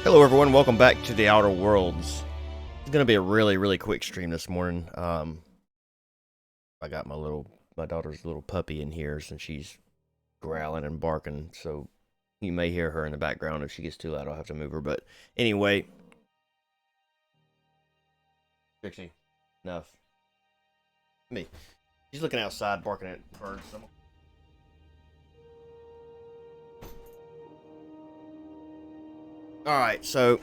Hello everyone, welcome back to the Outer Worlds. It's gonna be a really quick stream this morning. I got my daughter's little puppy in here since she's growling and barking, so you may hear her in the background. If she gets too loud, I'll have to move her. But anyway, Trixie, enough. Me. She's looking outside, barking at birds. Alright, so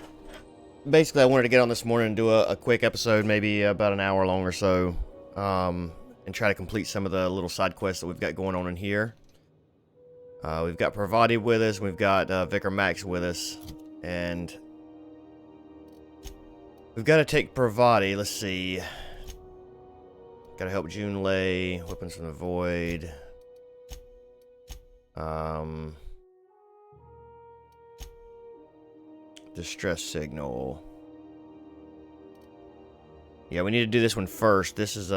basically I wanted to get on this morning and do a quick episode, maybe about an hour long or so, and try to complete some of the little side quests that we've got going on in here. We've got Pravati with us, we've got Vicar Max with us, and we've got to take Pravati. Let's see. Got to help Junlei, Weapons from the Void. Distress signal. Yeah, we need to do this one first. This is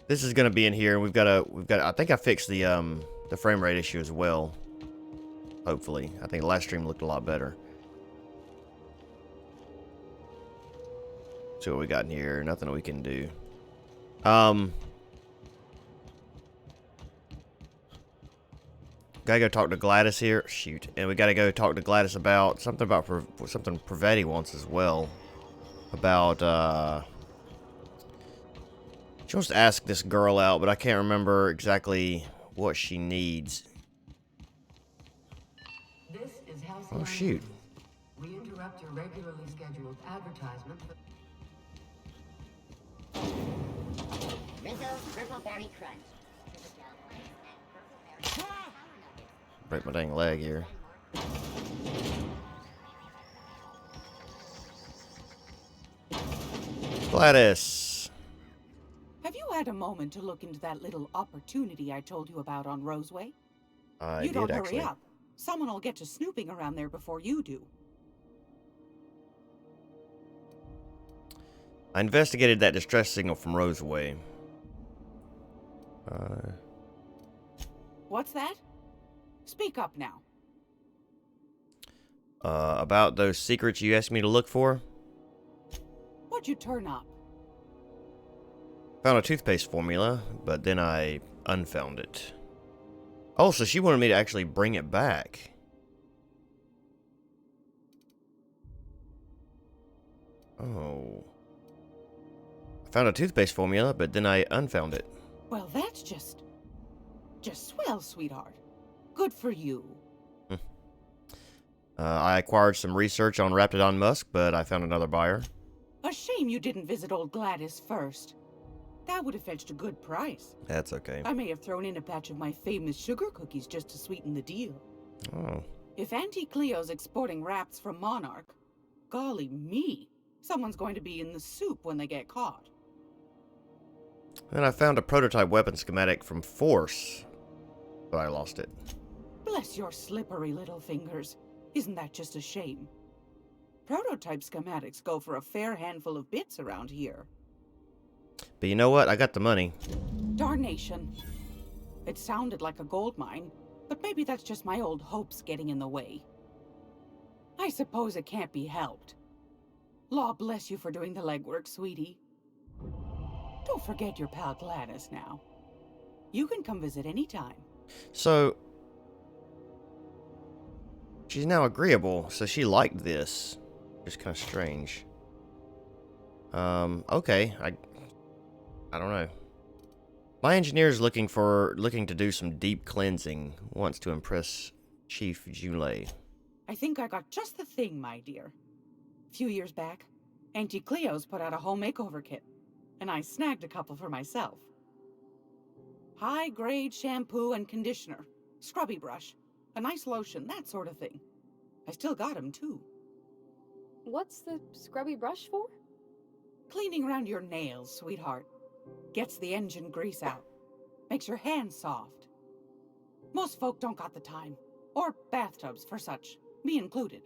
this is gonna be in here, and we've got I think I fixed the frame rate issue as well. Hopefully. I think the last stream looked a lot better. See what we got in here. Nothing we can do. Gotta go talk to Gladys here. Shoot. And we gotta go talk to Gladys about something something Pravati wants as well. About, she wants to ask this girl out, but I can't remember exactly what she needs. This is Halcyon. Oh, shoot. We interrupt your regularly scheduled advertisement. Rizzo Purple Berry Crunch. Break my dang leg here. Gladys. Have you had a moment to look into that little opportunity I told you about on Roseway? I You did don't actually. hurry up. Someone will get to snooping around there before you do. I investigated that distress signal from Roseway. What's that? Speak up now. About those secrets you asked me to look for. What'd you turn up? Found a toothpaste formula, but then I unfound it. Oh, so she wanted me to actually bring it back. Oh. I found a toothpaste formula, but then I unfound it. Well, that's just swell, sweetheart. Good for you. I acquired some research on Raptidon Musk, but I found another buyer. A shame you didn't visit old Gladys first. That would have fetched a good price. That's okay. I may have thrown in a batch of my famous sugar cookies just to sweeten the deal. Oh. If Auntie Cleo's exporting wraps from Monarch, golly me, someone's going to be in the soup when they get caught. Then I found a prototype weapon schematic from Force, but I lost it. Bless your slippery little fingers. Isn't that just a shame? Prototype schematics go for a fair handful of bits around here. But you know what? I got the money. Darnation. It sounded like a gold mine, but maybe that's just my old hopes getting in the way. I suppose it can't be helped. Law bless you for doing the legwork, sweetie. Don't forget your pal Gladys now. You can come visit anytime. So, she's now agreeable, so she liked this. Just kind of strange. Okay, I don't know. My engineer is looking to do some deep cleansing. Wants to impress Chief Junlei. I think I got just the thing, my dear. A few years back, Auntie Cleo's put out a home makeover kit, and I snagged a couple for myself. High-grade shampoo and conditioner, scrubby brush, a nice lotion, that sort of thing. I still got 'em, too. What's the scrubby brush for? Cleaning around your nails, sweetheart. Gets the engine grease out. Makes your hands soft. Most folk don't got the time. Or bathtubs for such, me included.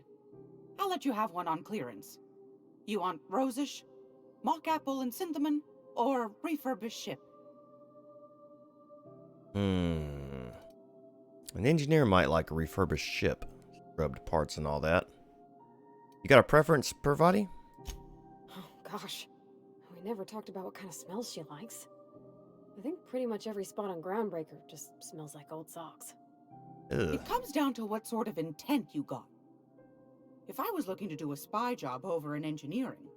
I'll let you have one on clearance. You want rosish, mock apple and cinnamon, or refurbished ship? An engineer might like a refurbished ship. Scrubbed parts and all that. You got a preference, Parvati? Oh, gosh. We never talked about what kind of smells she likes. I think pretty much every spot on Groundbreaker just smells like old socks. Ugh. It comes down to what sort of intent you got. If I was looking to do a spy job over in engineering,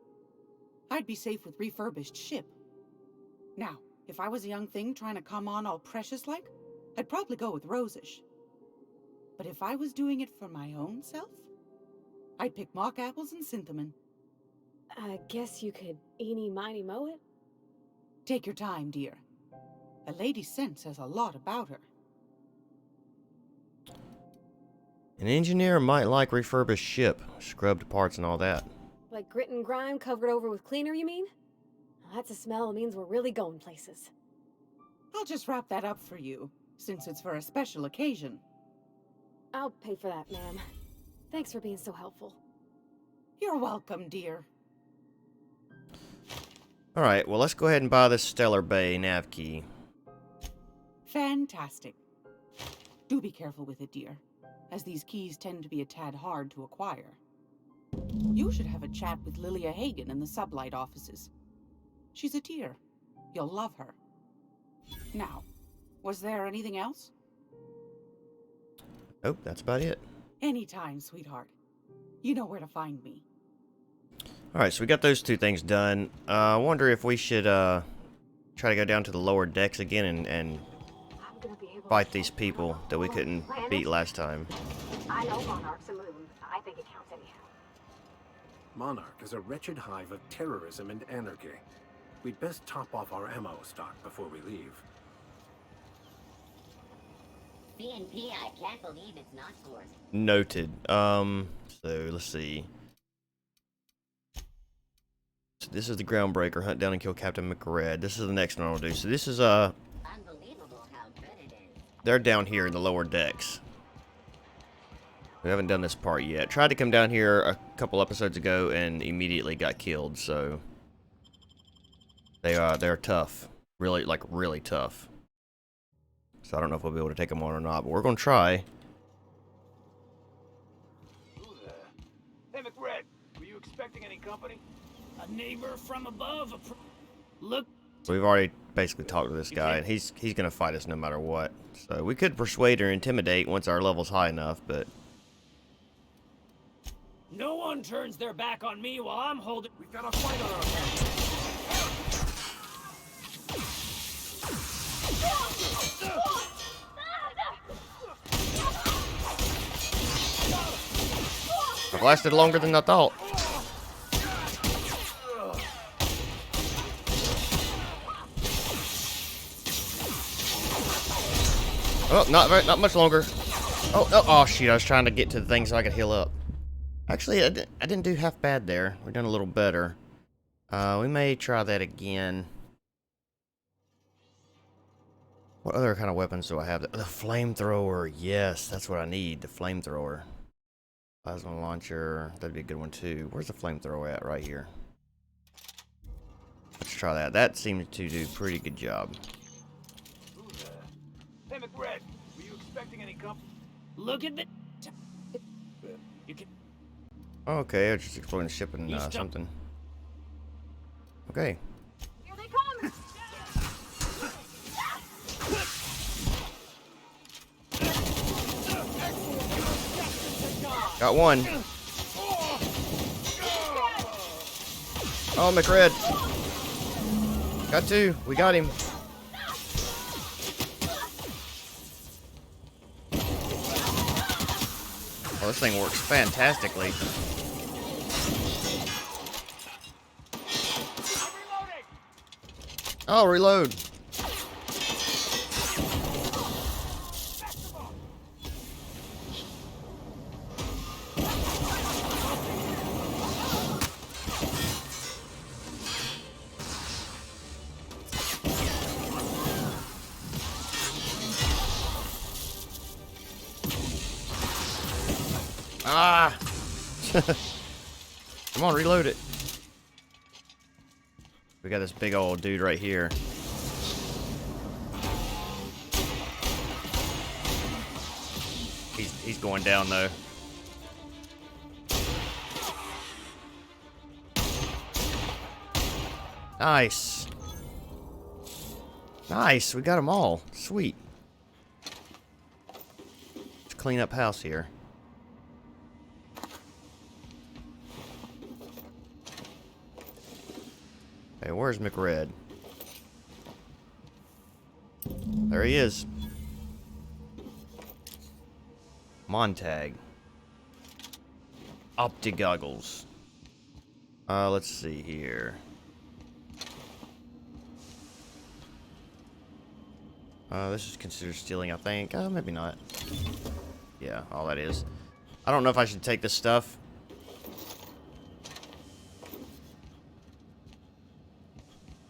I'd be safe with refurbished ship. Now, if I was a young thing trying to come on all precious-like, I'd probably go with rosish. But if I was doing it for my own self, I'd pick mock apples and cinnamon. I guess you could eeny miny moe it? Take your time, dear. A lady's scent says a lot about her. An engineer might like refurbished ship. Scrubbed parts and all that. Like grit and grime covered over with cleaner, you mean? Well, that's a smell that means we're really going places. I'll just wrap that up for you, since it's for a special occasion. I'll pay for that, ma'am. Thanks for being so helpful. You're welcome, dear. Alright, well let's go ahead and buy this Stellar Bay nav key. Fantastic. Do be careful with it, dear, as these keys tend to be a tad hard to acquire. You should have a chat with Lilia Hagen in the sublight offices. She's a dear. You'll love her. Now, was there anything else? Oh, that's about it. Anytime, sweetheart. You know where to find me. Alright, so we got those two things done. I wonder if we should try to go down to the lower decks again and fight these people that we couldn't beat last time. I know Monarch's a moon. I think it counts anyhow. Monarch is a wretched hive of terrorism and anarchy. We'd best top off our ammo stock before we leave. BNP, I can't believe it's not scores. Noted. So let's see. So this is the Groundbreaker. Hunt down and kill Captain McRed. This is the next one I'll do. So this is Unbelievable how good it is. they're down here in the lower decks. We haven't done this part yet. Tried to come down here a couple episodes ago and immediately got killed. So they're tough. Really tough. So I don't know if we'll be able to take them on or not, but we're gonna try. Who there? Hey, McRed, were you expecting any company? A neighbor from above. Look. So we've already basically talked to this guy, and he's gonna fight us no matter what. So we could persuade or intimidate once our level's high enough, but No one turns their back on me while I'm holding. We've got a fight on our hands. it lasted longer than I thought. Oh, not much longer. Oh, shoot! I was trying to get to the thing so I could heal up. Actually, I didn't do half bad there. We've done a little better. We may try that again. What other kind of weapons do I have? The flamethrower. Yes, that's what I need. The flamethrower. Plasma launcher. That'd be a good one too. Where's the flamethrower at? Right here. Let's try that. That seems to do a pretty good job. Who there? Hey, McRed, were you expecting any company? Look at the. You can. Okay, I was just exploring the ship and something. Okay. Here they come! Got one. Oh, McRed. Got two. We got him. Oh, this thing works fantastically. Oh, reload. Ah! Come on, reload it. We got this big old dude right here. He's going down though. Nice. Nice, we got them all. Sweet. Let's clean up house here. Hey, where's McRed? There he is. Montag. Optic goggles. Let's see here. This is considered stealing, I think. Maybe not. Yeah, all that is. I don't know if I should take this stuff.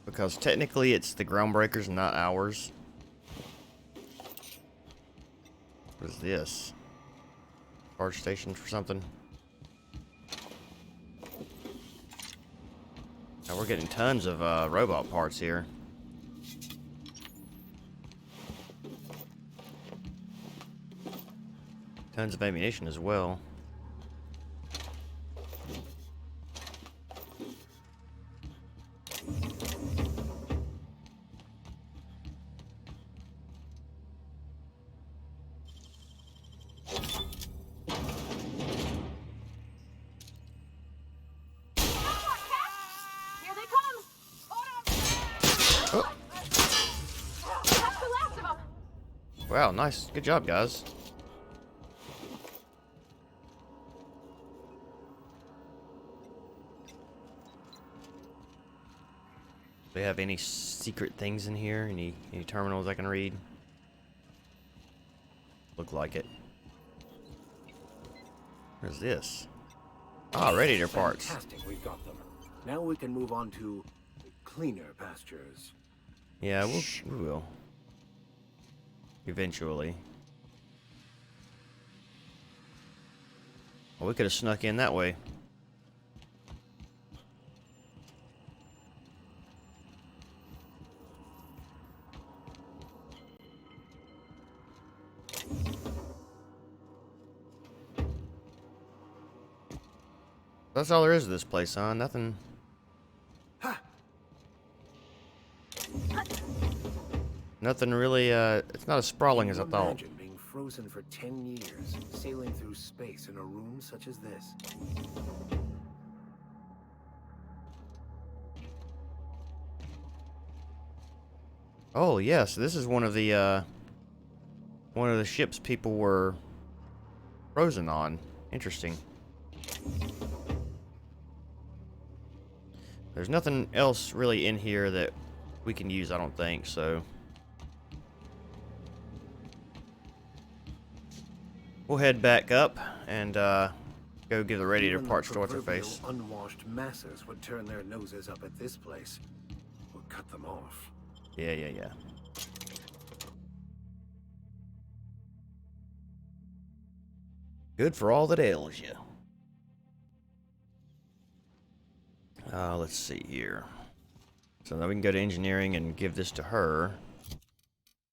Because technically it's the Groundbreakers, not ours. What is this? Charge station for something? Now we're getting tons of robot parts here. Tons of ammunition as well. Here they come! Oh. That's the last of them! Wow, nice. Good job, guys. Do we have any secret things in here? Any terminals I can read? Look like it. What is this? Ah, radiator parts. Fantastic, we've got them. Now we can move on to cleaner pastures. Yeah, we will. Eventually. Well, we could have snuck in that way. That's all there is to this place, huh? Nothing. Nothing really, it's not as sprawling as I thought. Imagine being frozen for 10 years, sailing through space in a room such as this. Oh, yes, this is one of the ships people were frozen on. Interesting. There's nothing else really in here that we can use, I don't think, so. We'll head back up and go give the radiator Even parts the to what's her face. proverbial unwashed masses would turn their noses up at this place. We'll cut them off. Yeah. Good for all that ails you. Let's see here. So now we can go to engineering and give this to her.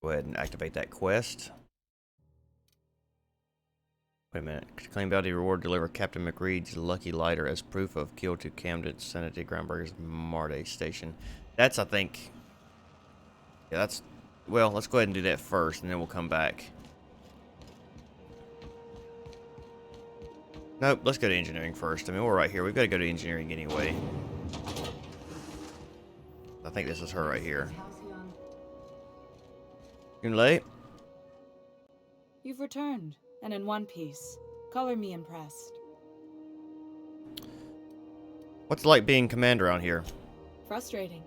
Go ahead and activate that quest. Wait a minute. Claim bounty reward. Deliver Captain McReed's lucky lighter as proof of kill to Camden Sanity Groundbreaker's Marde station. That's, I think. Yeah, that's. Well, let's go ahead and do that first, and then we'll come back. Nope, let's go to engineering first. I mean, we're right here. We've got to go to engineering anyway. I think this is her right here. Halcyon. You late? You've returned, and in one piece. Color me impressed. What's it like being commander around here? Frustrating.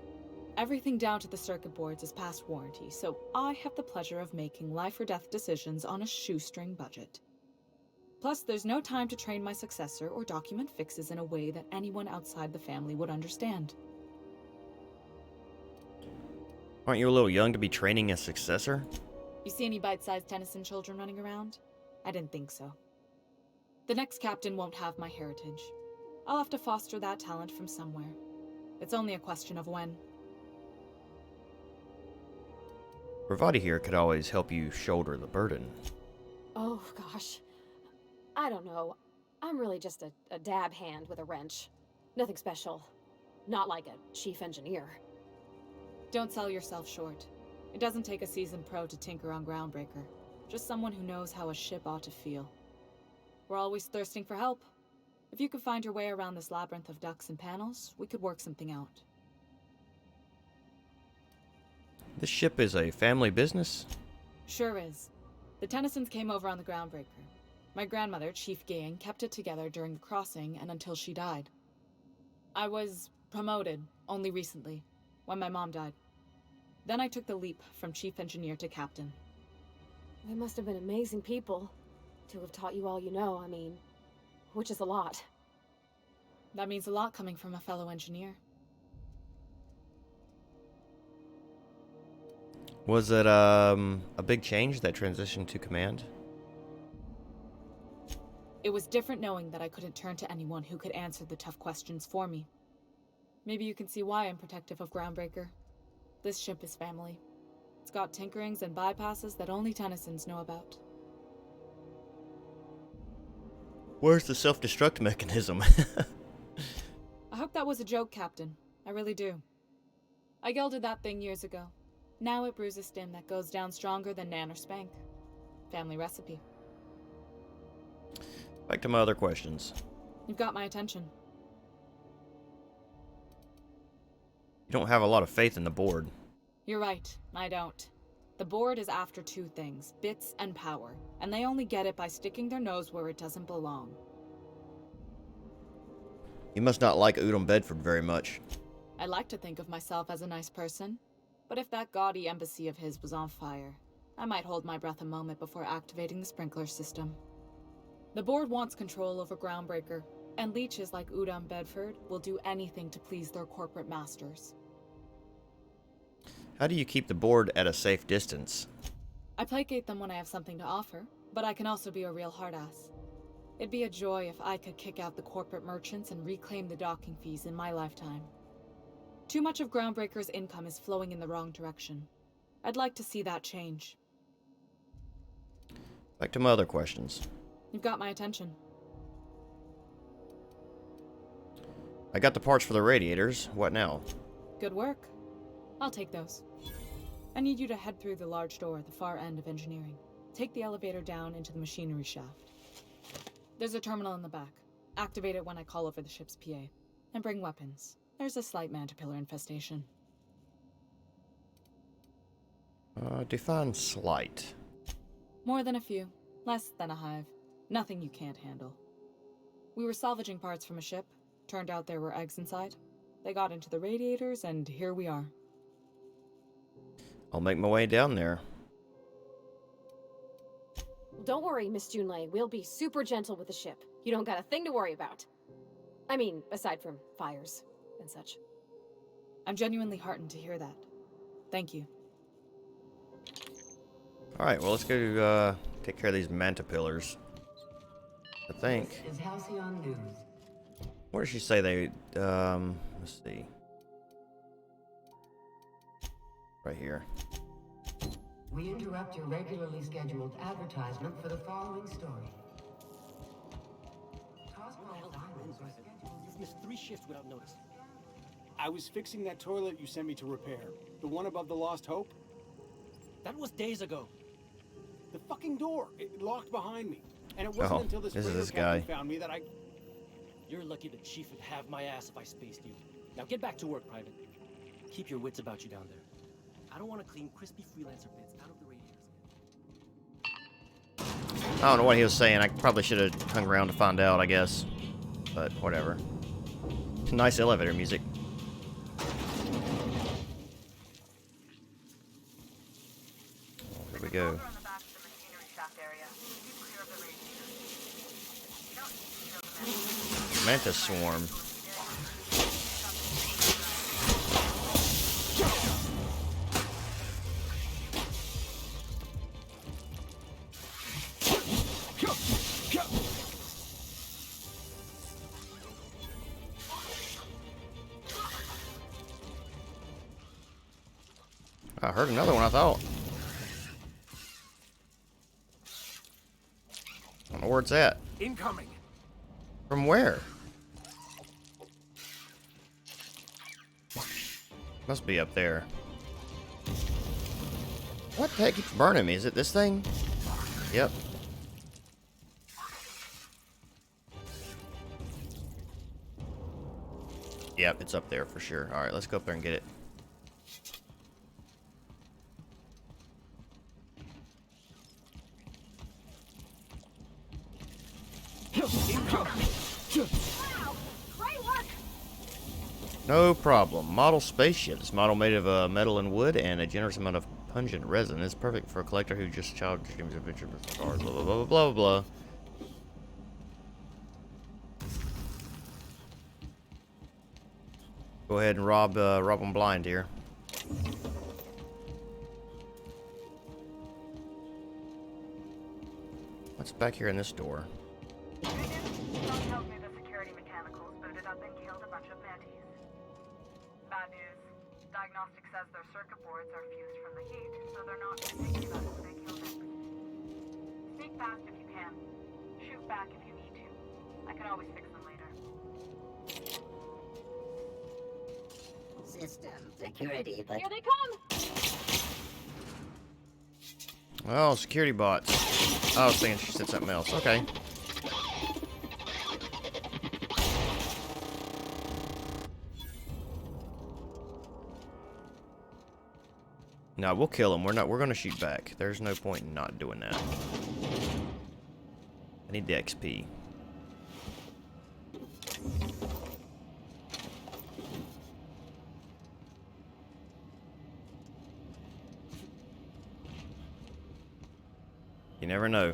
Everything down to the circuit boards is past warranty, so I have the pleasure of making life or death decisions on a shoestring budget. Plus, there's no time to train my successor or document fixes in a way that anyone outside the family would understand. Aren't you a little young to be training a successor? You see any bite-sized Tennyson children running around? I didn't think so. The next captain won't have my heritage. I'll have to foster that talent from somewhere. It's only a question of when. Bravati here could always help you shoulder the burden. Oh, gosh. I don't know. I'm really just a dab hand with a wrench. Nothing special. Not like a chief engineer. Don't sell yourself short. It doesn't take a seasoned pro to tinker on Groundbreaker. Just someone who knows how a ship ought to feel. We're always thirsting for help. If you could find your way around this labyrinth of ducts and panels, we could work something out. This ship is a family business? Sure is. The Tennysons came over on the Groundbreaker. My grandmother, Chief Gang, kept it together during the crossing and until she died. I was promoted only recently, when my mom died. Then I took the leap from chief engineer to captain. They must have been amazing people to have taught you all you know, I mean, which is a lot. That means a lot coming from a fellow engineer. Was it a big change, that transition to command? It was different knowing that I couldn't turn to anyone who could answer the tough questions for me. Maybe you can see why I'm protective of Groundbreaker. This ship is family. It's got tinkerings and bypasses that only Tennysons know about. Where's the self-destruct mechanism? I hope that was a joke, Captain. I really do. I gelded that thing years ago. Now it brews a stim that goes down stronger than Nan or Spank. Family recipe. Back to my other questions. You've got my attention. You don't have a lot of faith in the board. You're right, I don't. The board is after two things, bits and power, and they only get it by sticking their nose where it doesn't belong. You must not like Udom Bedford very much. I like to think of myself as a nice person, but if that gaudy embassy of his was on fire, I might hold my breath a moment before activating the sprinkler system. The board wants control over Groundbreaker, and leeches like Udom Bedford will do anything to please their corporate masters. How do you keep the board at a safe distance? I placate them when I have something to offer, but I can also be a real hard-ass. It'd be a joy if I could kick out the corporate merchants and reclaim the docking fees in my lifetime. Too much of Groundbreaker's income is flowing in the wrong direction. I'd like to see that change. Back to my other questions. You've got my attention. I got the parts for the radiators. What now? Good work. I'll take those. I need you to head through the large door at the far end of engineering. Take the elevator down into the machinery shaft. There's a terminal in the back. Activate it when I call over the ship's PA. And bring weapons. There's a slight mantipillar infestation. Define slight. More than a few. Less than a hive. Nothing you can't handle. We were salvaging parts from a ship. Turned out there were eggs inside. They got into the radiators, and here we are. I'll make my way down there. Don't worry, Miss Junlei. We'll be super gentle with the ship. You don't got a thing to worry about. I mean, aside from fires and such. I'm genuinely heartened to hear that. Thank you. Alright, well, let's go take care of these mantipillars. I think. This is Halcyon News. Where does she say they, let's see. Right here. We interrupt your regularly scheduled advertisement for the following story. Cosmo diamonds are scheduled. You've missed 3 shifts without notice. I was fixing that toilet you sent me to repair. The one above the Lost Hope. That was days ago. The fucking door. It locked behind me. And it wasn't until this this is freighter this captain guy. found me that I... You're lucky the chief would have my ass if I spaced you. Now get back to work, Private. Keep your wits about you down there. I don't want to clean crispy freelancer bits out of the radiators. I don't know what he was saying. I probably should have hung around to find out, I guess. But whatever. Nice elevator music. Here we go. Mantis swarm. I heard another one, I thought. I don't know where it's at. Incoming. From where? Must be up there. What the heck keeps burning me? Is it this thing? Yep. Yep, it's up there for sure. Alright, let's go up there and get it. No problem. Model spaceship. This model made of metal and wood and a generous amount of pungent resin is perfect for a collector who just child dreams of adventure with stars. Blah blah blah blah blah blah. Go ahead and rob them blind here. What's back here in this door? Good news, Tom tells me the security mechanicals booted up and killed a bunch of mantis. Bad news, diagnostic says their circuit boards are fused from the heat, so they're not thinking about who they kill next. Sneak fast if you can. Shoot back if you need to. I can always fix them later. System security, but Here they come! Oh, security bots. I was thinking she said something else. Okay. No, we'll kill him. We're gonna shoot back. There's no point in not doing that. I need the XP. You never know.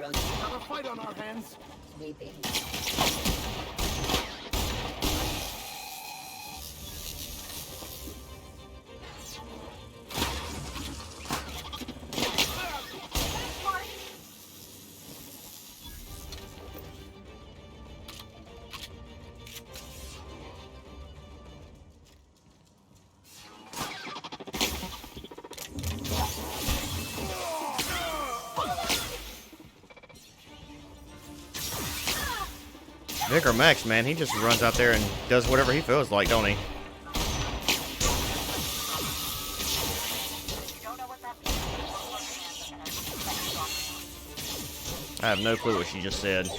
from Got a fight on our hands. sleeping. Vic or Max, man, he just runs out there and does whatever he feels like, don't he? I have no clue what she just said.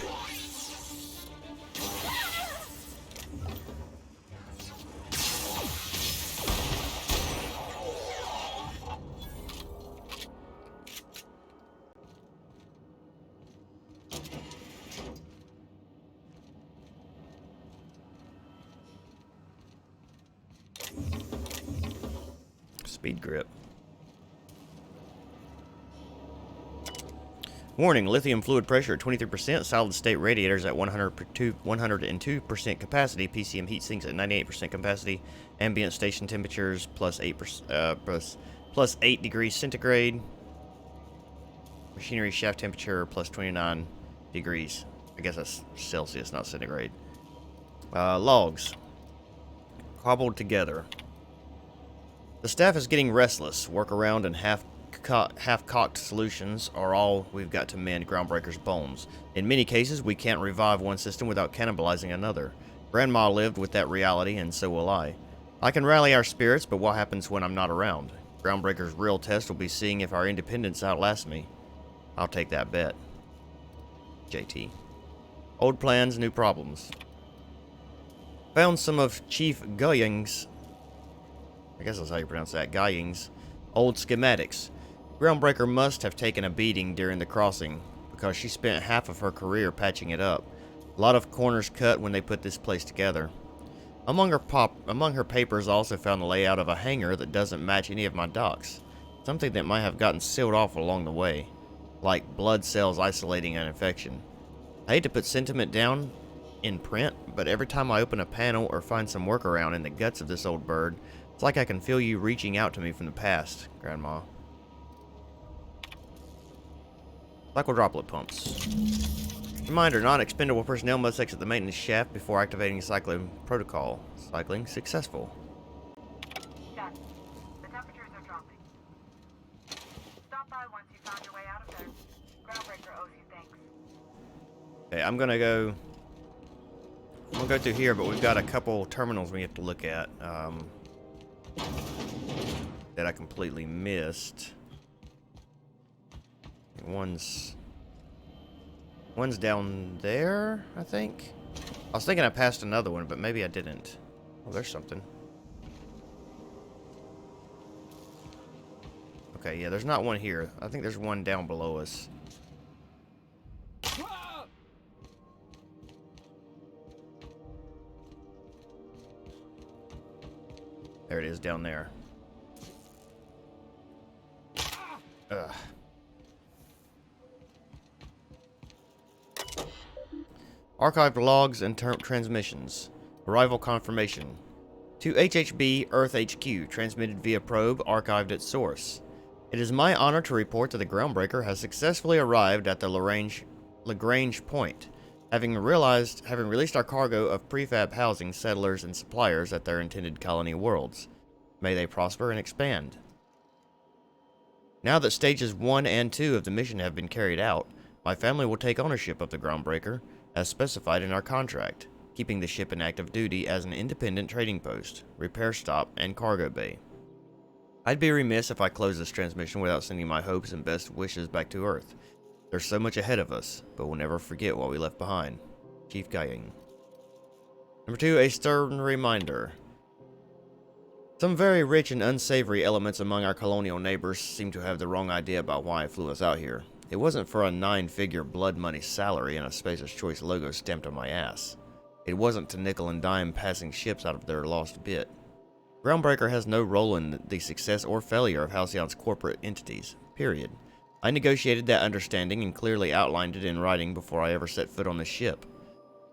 Speed grip. Warning, lithium fluid pressure at 23%, solid state radiators at 102% capacity, PCM heat sinks at 98% capacity, ambient station temperatures plus 8 degrees centigrade, machinery shaft temperature plus 29 degrees. I guess that's Celsius, not centigrade. Logs. Cobbled together. The staff is getting restless. Workaround and half-cocked solutions are all we've got to mend Groundbreaker's bones. In many cases, we can't revive one system without cannibalizing another. Grandma lived with that reality, and so will I. I can rally our spirits, but what happens when I'm not around? Groundbreaker's real test will be seeing if our independence outlasts me. I'll take that bet. JT. Old plans, new problems. Found some of Chief Goying's, I guess that's how you pronounce that, Goying's, old schematics. Groundbreaker must have taken a beating during the crossing, because she spent half of her career patching it up. A lot of corners cut when they put this place together. Among her papers, I also found the layout of a hangar that doesn't match any of my docks. Something that might have gotten sealed off along the way, like blood cells isolating an infection. I hate to put sentiment down in print, but every time I open a panel or find some workaround in the guts of this old bird, it's like I can feel you reaching out to me from the past, Grandma. Cycle droplet pumps. Reminder, non-expendable personnel must exit the maintenance shaft before activating cycling protocol. Cycling successful. Done. The temperatures are dropping. Stop by once you found your way out of there. Groundbreaker owes you thanks. Okay, I'm gonna go through here, but we've got a couple terminals we have to look at that I completely missed. One's down there, I think. I was thinking I passed another one, but maybe I didn't. Oh, there's something. Okay, yeah, there's not one here. I think there's one down below us. There it is, down there. Ugh. Archived logs and transmissions. Arrival confirmation. To HHB Earth HQ, transmitted via probe, archived at source. It is my honor to report that the Groundbreaker has successfully arrived at the Lagrange point, having released our cargo of prefab housing, settlers, and suppliers at their intended colony worlds. May they prosper and expand. Now that stages 1 and 2 of the mission have been carried out, my family will take ownership of the Groundbreaker, as specified in our contract, keeping the ship in active duty as an independent trading post, repair stop, and cargo bay. I'd be remiss if I closed this transmission without sending my hopes and best wishes back to Earth. There's so much ahead of us, but we'll never forget what we left behind. Chief Vying. Number 2, a stern reminder. Some very rich and unsavory elements among our colonial neighbors seem to have the wrong idea about why it flew us out here. It wasn't for a 9-figure blood money salary and a Spacer's Choice logo stamped on my ass. It wasn't to nickel and dime passing ships out of their lost bit. Groundbreaker has no role in the success or failure of Halcyon's corporate entities, period. I negotiated that understanding and clearly outlined it in writing before I ever set foot on the ship.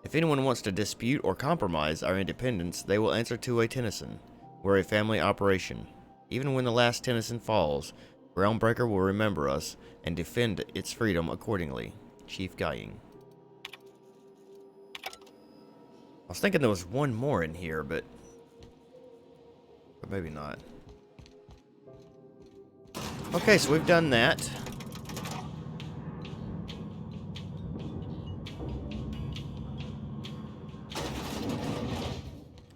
If anyone wants to dispute or compromise our independence, they will answer to a Tennyson. We're a family operation. Even when the last Tennyson falls, Groundbreaker will remember us and defend its freedom accordingly. Chief Vying. I was thinking there was one more in here, but maybe not. Okay, so we've done that.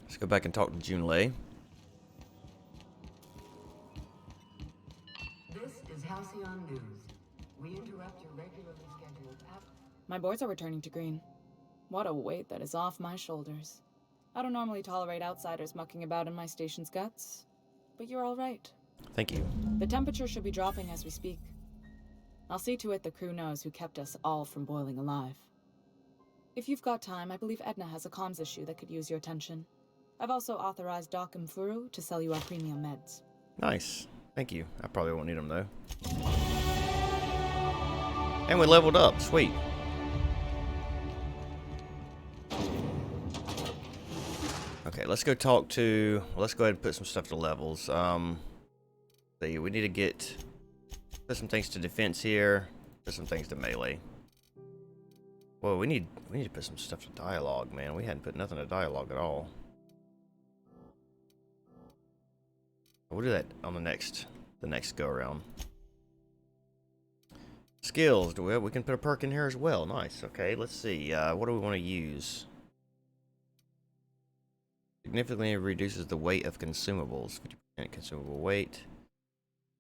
Let's go back and talk to Junlei. This is Halcyon News. We interrupt your regularly scheduled My boards are returning to green. What a weight that is off my shoulders. I don't normally tolerate outsiders mucking about in my station's guts, but you're all right. Thank you. The temperature should be dropping as we speak. I'll see to it the crew knows who kept us all from boiling alive. If you've got time, I believe Edna has a comms issue that could use your attention. I've also authorized Doc and Furu to sell you our premium meds. Nice. Thank you. I probably won't need them, though. And we leveled up. Sweet. Okay, let's go talk to... Let's go ahead and put some stuff to levels. See, we need to put some things to defense here. Put some things to melee. Well, we need to put some stuff to dialogue, man. We hadn't put nothing to dialogue at all. We'll do that on the next go around. Skills. We can put a perk in here as well. Nice. Okay, let's see. What do we want to use? Significantly reduces the weight of consumables. 50% consumable weight.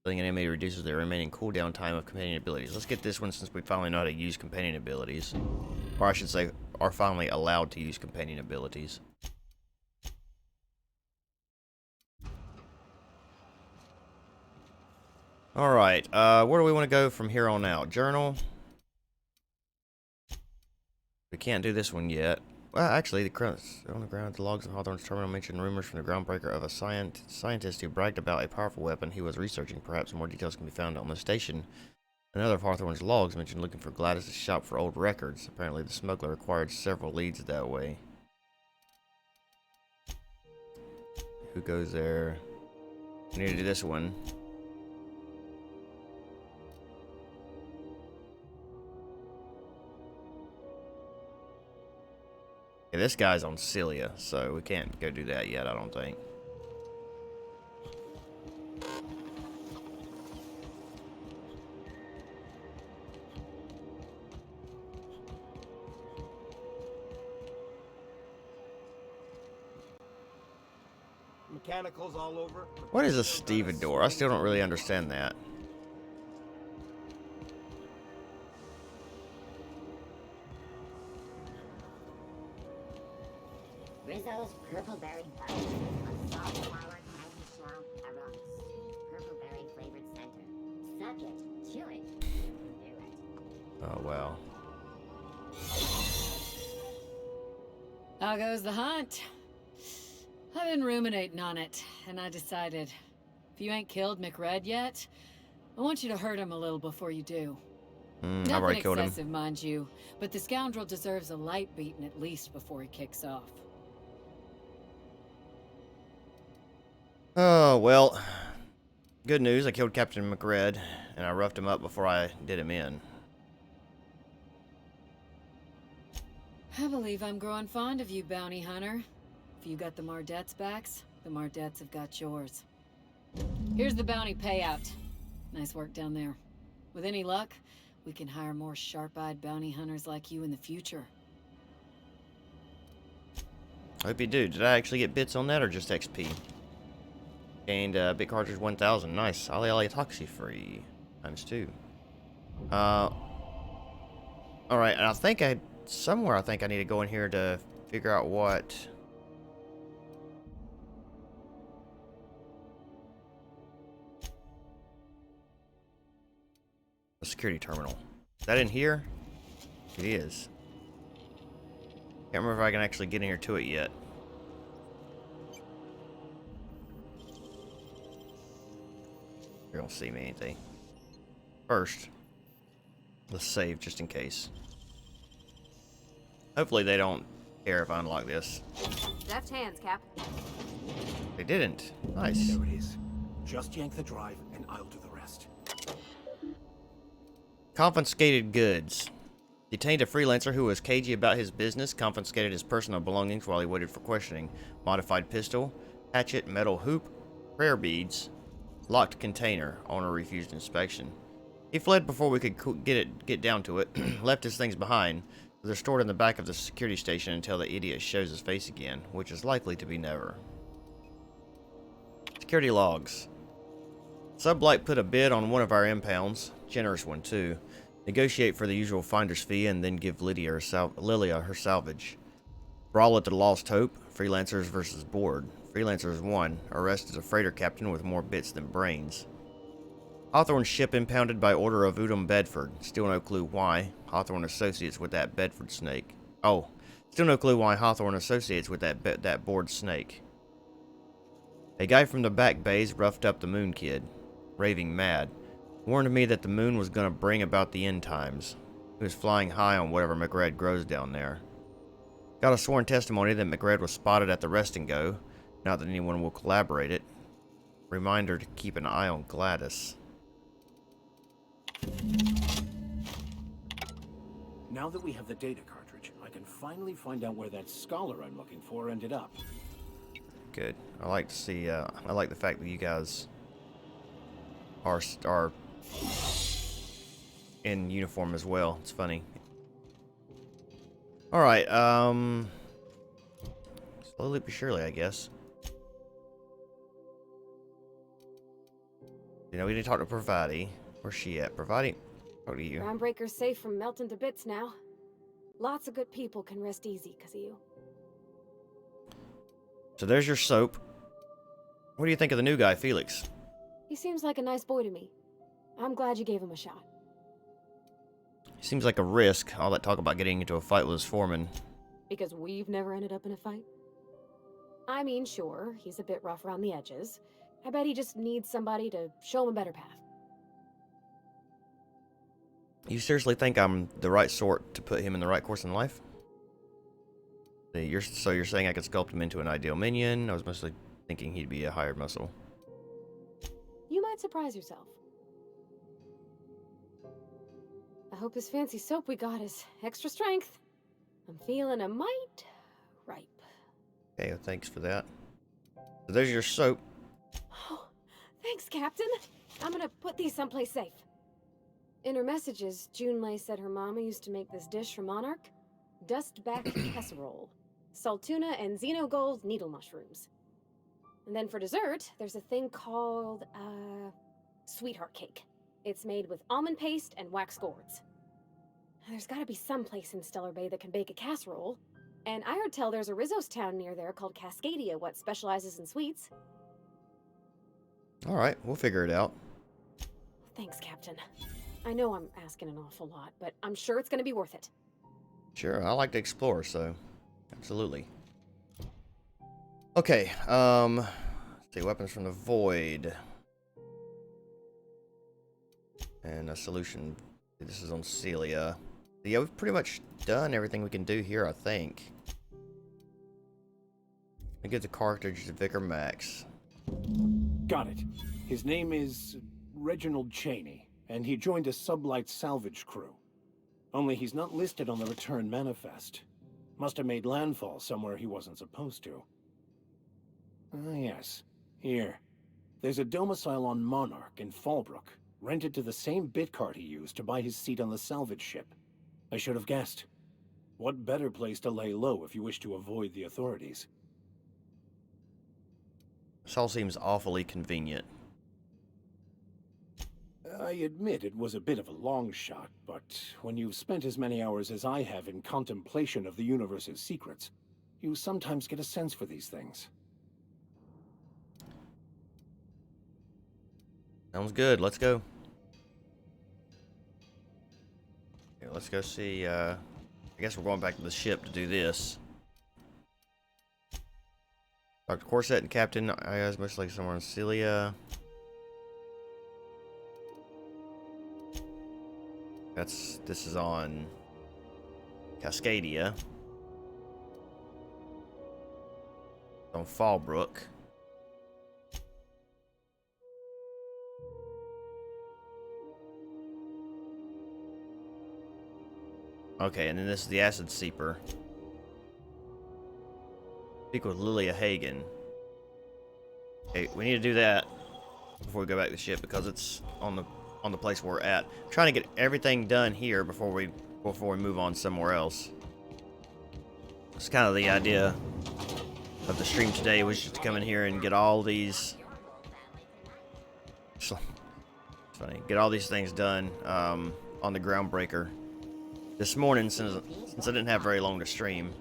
Killing an enemy reduces the remaining cooldown time of companion abilities. Let's get this one since we finally know how to use companion abilities. Or I should say, are finally allowed to use companion abilities. Alright, where do we want to go from here on out? Journal. We can't do this one yet. Well, actually, on the ground, the logs of Hawthorne's terminal mention rumors from the Groundbreaker of a scientist who bragged about a powerful weapon he was researching. Perhaps more details can be found on the station. Another of Hawthorne's logs mentioned looking for Gladys' shop for old records. Apparently, the smuggler acquired several leads that way. Who goes there? We need to do this one. Yeah, this guy's on Cilia, so we can't go do that yet, I don't think. Mechanicals all over. What is a stevedore? I still don't really understand that. Rizzo's purple berry punch. A soft flower candy shell arose. Purple berry flavored center. Suck it. Chew it. Do it. Oh, well. How goes the hunt? I've been ruminating on it, and I decided, if you ain't killed McRed yet, I want you to hurt him a little before you do. I've Nothing already killed him. excessive, mind you, but the scoundrel deserves a light beating at least before he kicks off. Oh, well. Good news, I killed Captain McRed, and I roughed him up before I did him in. I believe I'm growing fond of you, bounty hunter. If you got the Mardets' backs, the Mardets have got yours. Here's the bounty payout. Nice work down there. With any luck, we can hire more sharp-eyed bounty hunters like you in the future. Hope you do. Did I actually get bits on that or just XP? Gained big cartridge 1000. Nice. Ali Toxi free. ×2. Alright, and I think I need to go in here to figure out what. The security terminal. Is that in here? It is. Can't remember if I can actually get in here to it yet. You don't see me anything. First, let's save just in case. Hopefully they don't care if I unlock this. Deft hands, Cap. They didn't. Nice. There it is. Just yank the drive and I'll do the rest. Confiscated goods. Detained a freelancer who was cagey about his business, confiscated his personal belongings while he waited for questioning. Modified pistol, hatchet, metal hoop, prayer beads, locked container. Owner refused inspection. He fled before we could get down to it, left his things behind. They're stored in the back of the security station until the idiot shows his face again, which is likely to be never. Security logs. Sublight put a bid on one of our impounds, generous one too. Negotiate for the usual finder's fee and then give Lilia her salvage. Brawl at the Lost Hope, Freelancers versus Board. Freelancers won, arrested a freighter captain with more bits than brains. Hawthorne's ship impounded by order of Udom Bedford. Still no clue why. Hawthorne associates with that Bedford snake. Oh, still no clue why Hawthorne associates with that bored snake. A guy from the back bays roughed up the Moon Kid, raving mad. Warned me that the moon was going to bring about the end times. He was flying high on whatever McRed grows down there. Got a sworn testimony that McRed was spotted at the rest and go. Not that anyone will collaborate it. Reminder to keep an eye on Gladys. Now that we have the data cartridge, I can finally find out where that scholar I'm looking for ended up. Good. I like to see, I like the fact that you guys are in uniform as well. It's funny. Alright, slowly but surely, I guess. You know, we need to talk to Pravati. Where's she at? Pravati? Talk to you. Groundbreaker's safe from melting to bits now. Lots of good people can rest easy because of you. So there's your soap. What do you think of the new guy, Felix? He seems like a nice boy to me. I'm glad you gave him a shot. He seems like a risk, all that talk about getting into a fight with his foreman. Because we've never ended up in a fight? I mean, sure, he's a bit rough around the edges. I bet he just needs somebody to show him a better path. You seriously think I'm the right sort to put him in the right course in life? So you're saying I could sculpt him into an ideal minion? I was mostly thinking he'd be a hired muscle. You might surprise yourself. I hope this fancy soap we got is extra strength. I'm feeling a mite ripe. Okay, well, thanks for that. So there's your soap. Oh, thanks, Captain. I'm gonna put these someplace safe. In her messages, Junlei said her mama used to make this dish for Monarch. Dustback casserole. Salt tuna and xenogold needle mushrooms. And then for dessert, there's a thing called, sweetheart cake. It's made with almond paste and wax gourds. There's gotta be some place in Stellar Bay that can bake a casserole. And I heard tell there's a Rizzo's town near there called Cascadia, what specializes in sweets. Alright, we'll figure it out. Thanks, Captain. I know I'm asking an awful lot, but I'm sure it's gonna be worth it. Sure, I like to explore, so absolutely. Okay, let's see, weapons from the void. And a solution. This is on Celia. Yeah, we've pretty much done everything we can do here, I think. I give the cartridge to Vicar Max. Got it. His name is Reginald Cheney, and he joined a sublight salvage crew. Only he's not listed on the return manifest. Must have made landfall somewhere he wasn't supposed to. Ah, yes. Here. There's a domicile on Monarch in Fallbrook, rented to the same bit card he used to buy his seat on the salvage ship. I should have guessed. What better place to lay low if you wish to avoid the authorities? This all seems awfully convenient. I admit it was a bit of a long shot, but when you've spent as many hours as I have in contemplation of the universe's secrets, you sometimes get a sense for these things. Sounds good, let's go. Okay, let's go see, I guess we're going back to the ship to do this. Dr. Corset and Captain Ayaz most likely somewhere in Celia. This is on Cascadia. On Fallbrook. Okay, and then this is the Acid Seeper. Speak with Lilia Hagen. Okay, we need to do that before we go back to the ship because it's on the place we're at. I'm trying to get everything done here before we move on somewhere else. It's kind of the idea of the stream today, was just to come in here and get all these. It's funny, get all these things done on the Groundbreaker this morning, since I didn't have very long to stream.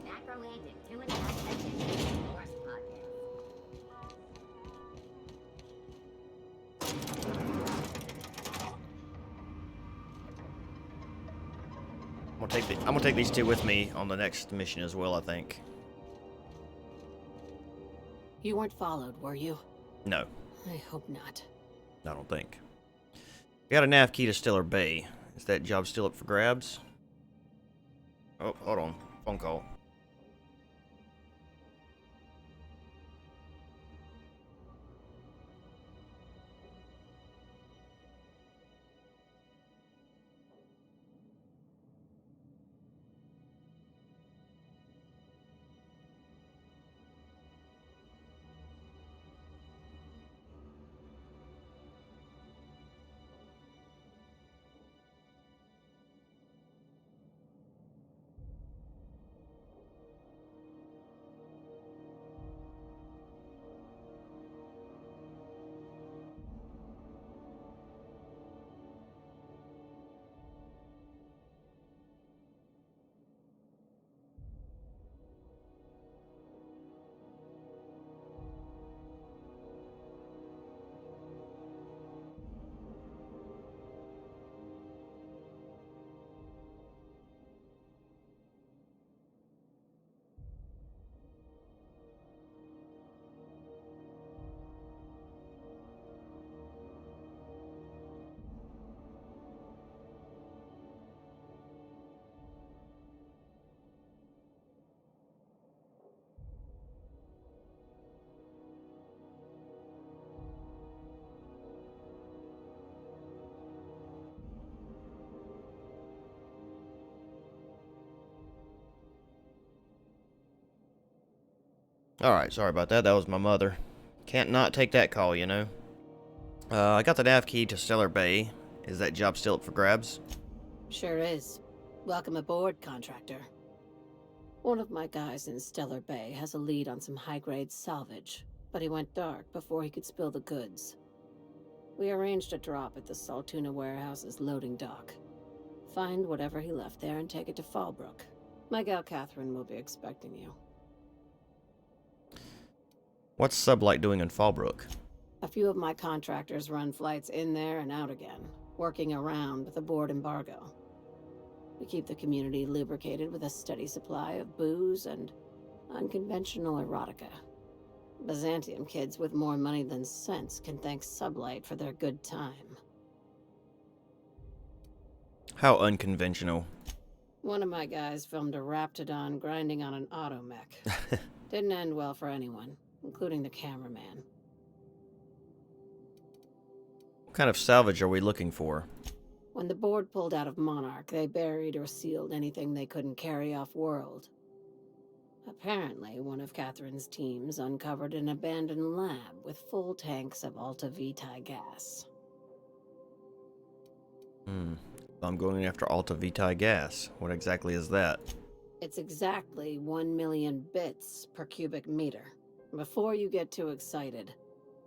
I'm gonna take these two with me on the next mission as well, I think. You weren't followed, were you? No, I hope not. I don't think. We got a nav key to Stellar Bay. Is that job still up for grabs? Oh, hold on. Phone call. Alright, sorry about that. That was my mother. Can't not take that call, you know. I got the nav key to Stellar Bay. Is that job still up for grabs? Sure is. Welcome aboard, contractor. One of my guys in Stellar Bay has a lead on some high-grade salvage, but he went dark before he could spill the goods. We arranged a drop at the Saltuna warehouse's loading dock. Find whatever he left there and take it to Fallbrook. My gal Catherine will be expecting you. What's Sublight doing in Fallbrook? A few of my contractors run flights in there and out again, working around the board embargo. We keep the community lubricated with a steady supply of booze and unconventional erotica. Byzantium kids with more money than sense can thank Sublight for their good time. How unconventional. One of my guys filmed a Raptidon grinding on an automech. Didn't end well for anyone, including the cameraman. What kind of salvage are we looking for? When the board pulled out of Monarch, they buried or sealed anything they couldn't carry off-world. Apparently, one of Catherine's teams uncovered an abandoned lab with full tanks of Alta Vitae gas. I'm going after Alta Vitae gas. What exactly is that? It's exactly 1 million bits per cubic meter. Before you get too excited,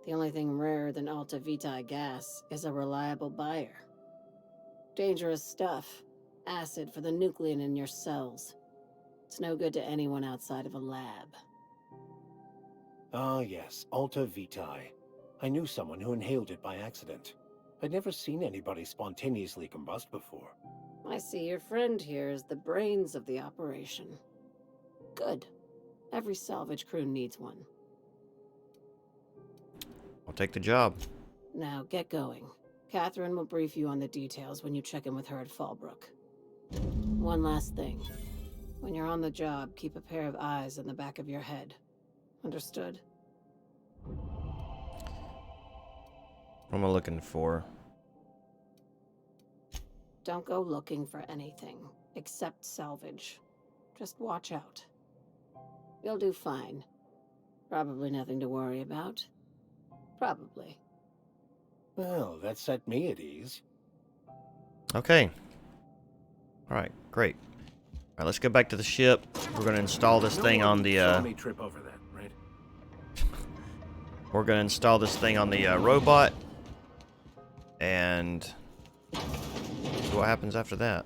the only thing rarer than Alta Vitae gas is a reliable buyer. Dangerous stuff. Acid for the nuclein in your cells. It's no good to anyone outside of a lab. Ah, yes, Alta Vitae. I knew someone who inhaled it by accident. I'd never seen anybody spontaneously combust before. I see your friend here is the brains of the operation. Good. Every salvage crew needs one. I'll take the job. Now, get going. Catherine will brief you on the details when you check in with her at Fallbrook. One last thing. When you're on the job, keep a pair of eyes in the back of your head. Understood? What am I looking for? Don't go looking for anything, except salvage. Just watch out. You'll do fine. Probably nothing to worry about. Probably. Well, that set me at ease. Okay. Alright, great. Alright, let's go back to the ship. We're going to install this thing on the, Trip over that, right? We're going to install this thing on the, robot. And see what happens after that.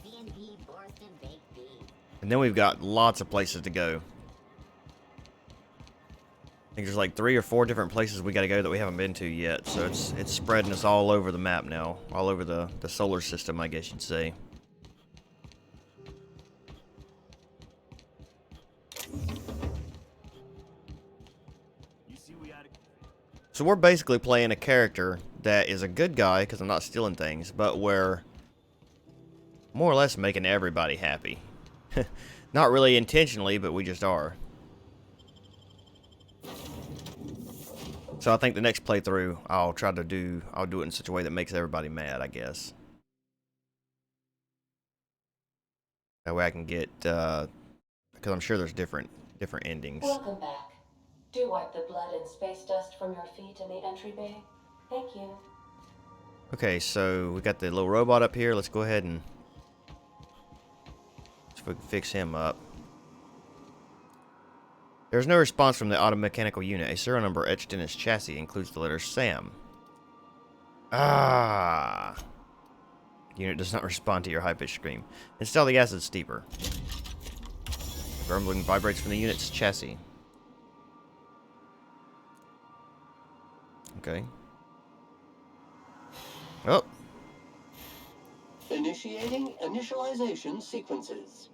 C&P Borston Baked Beans. And then we've got lots of places to go. I think there's like 3 or 4 different places we got to go that we haven't been to yet. So it's spreading us all over the map now. All over the solar system, I guess you'd say. So we're basically playing a character that is a good guy, because I'm not stealing things, but we're more or less making everybody happy. Not really intentionally, but we just are. So I think the next playthrough, I'll do it in such a way that makes everybody mad, I guess. That way I can get, because I'm sure there's different endings. Welcome back. Do wipe the blood and space dust from your feet in the entry bay. Thank you. Okay, so we got the little robot up here. Let's go ahead and see if we can fix him up. There's no response from the automechanical unit. A serial number etched in its chassis includes the letter SAM. Ah. Unit does not respond to your high-pitched scream. Install the acid steeper. Grumbling vibrates from the unit's chassis. Okay. Oh. Initiating initialization sequences.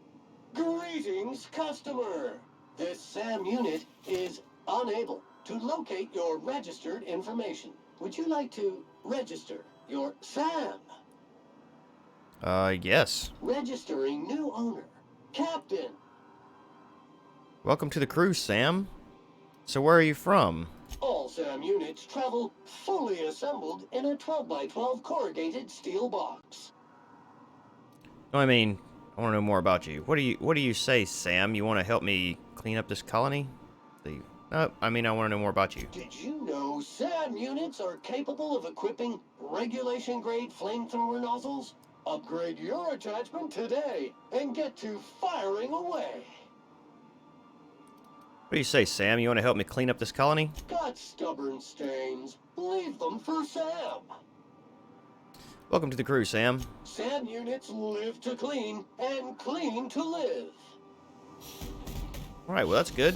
Greetings, customer! This SAM unit is unable to locate your registered information. Would you like to register your SAM? Yes. Registering new owner. Captain. Welcome to the cruise, Sam. So where are you from? All SAM units travel fully assembled in a 12x12 corrugated steel box. No, I mean, I want to know more about you. What do you say, Sam? You want to help me clean up this colony? No, I mean, I want to know more about you. Did you know SAM units are capable of equipping regulation-grade flamethrower nozzles? Upgrade your attachment today and get to firing away. What do you say, Sam? You want to help me clean up this colony? Got stubborn stains. Leave them for Sam. Welcome to the crew, Sam. SAM units live to clean and clean to live. Alright, well that's good.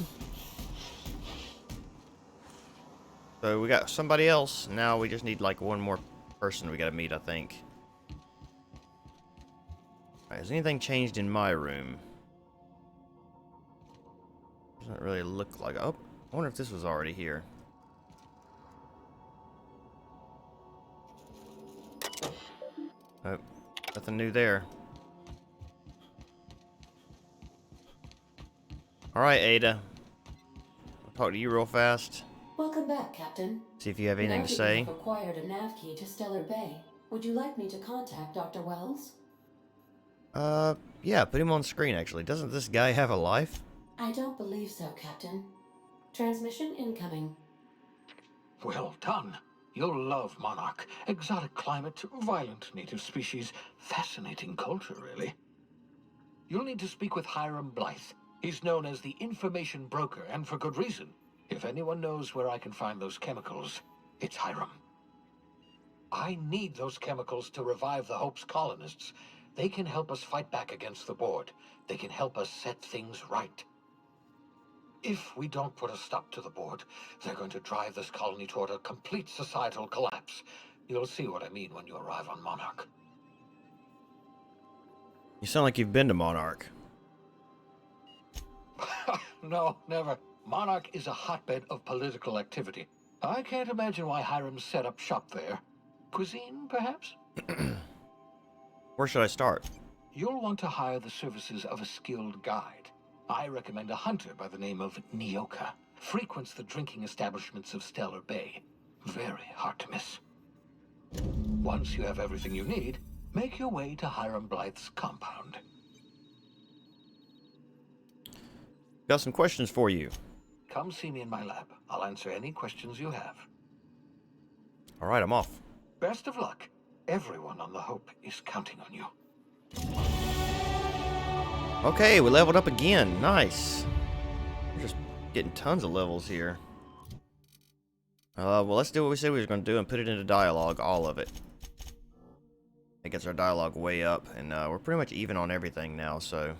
So we got somebody else. Now we just need like one more person we gotta meet, I think. Alright, has anything changed in my room? Doesn't really look like... Oh, I wonder if this was already here. Nope, nothing new there. Alright, Ada. I'll talk to you real fast. Welcome back, Captain. See if you have anything to say. I've acquired a nav key to Stellar Bay. Would you like me to contact Dr. Wells? Yeah, put him on screen, actually. Doesn't this guy have a life? I don't believe so, Captain. Transmission incoming. Well done. You'll love Monarch. Exotic climate, violent native species, fascinating culture, really. You'll need to speak with Hiram Blythe. He's known as the information broker, and for good reason. If anyone knows where I can find those chemicals, it's Hiram. I need those chemicals to revive the Hope's colonists. They can help us fight back against the board. They can help us set things right. If we don't put a stop to the board, they're going to drive this colony toward a complete societal collapse. You'll see what I mean when you arrive on Monarch. You sound like you've been to Monarch. No, never. Monarch is a hotbed of political activity. I can't imagine why Hiram set up shop there. Cuisine, perhaps? Where should I start? You'll want to hire the services of a skilled guide. I recommend a hunter by the name of Nyoka. Frequents the drinking establishments of Stellar Bay. Very hard to miss. Once you have everything you need, make your way to Hiram Blythe's compound. Got some questions for you. Come see me in my lab. I'll answer any questions you have. Alright, I'm off. Best of luck. Everyone on the Hope is counting on you. Okay, we leveled up again. Nice. We're just getting tons of levels here. Well, let's do what we said we were going to do and put it into dialogue, all of it. It gets our dialogue way up, and we're pretty much even on everything now, so...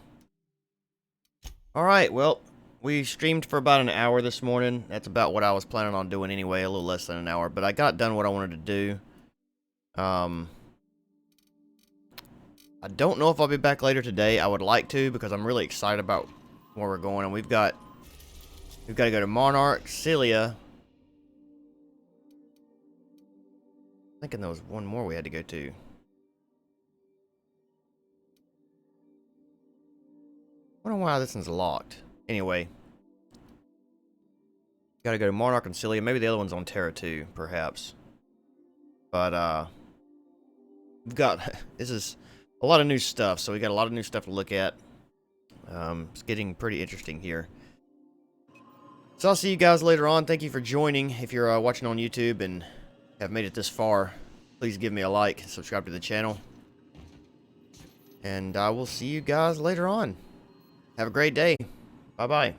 Alright, well, we streamed for about an hour this morning. That's about what I was planning on doing anyway, a little less than an hour, but I got done what I wanted to do. I don't know if I'll be back later today. I would like to, because I'm really excited about where we're going, and we've got to go to Monarch, Celia. I'm thinking there was one more we had to go to. I don't know why this one's locked. Anyway. Gotta go to Monarch and Celia. Maybe the other one's on Terra too, perhaps. But, we've got... This is a lot of new stuff, so we got a lot of new stuff to look at. It's getting pretty interesting here. So I'll see you guys later on. Thank you for joining. If you're watching on YouTube and have made it this far, please give me a like, subscribe to the channel. And I will see you guys later on. Have a great day. Bye-bye.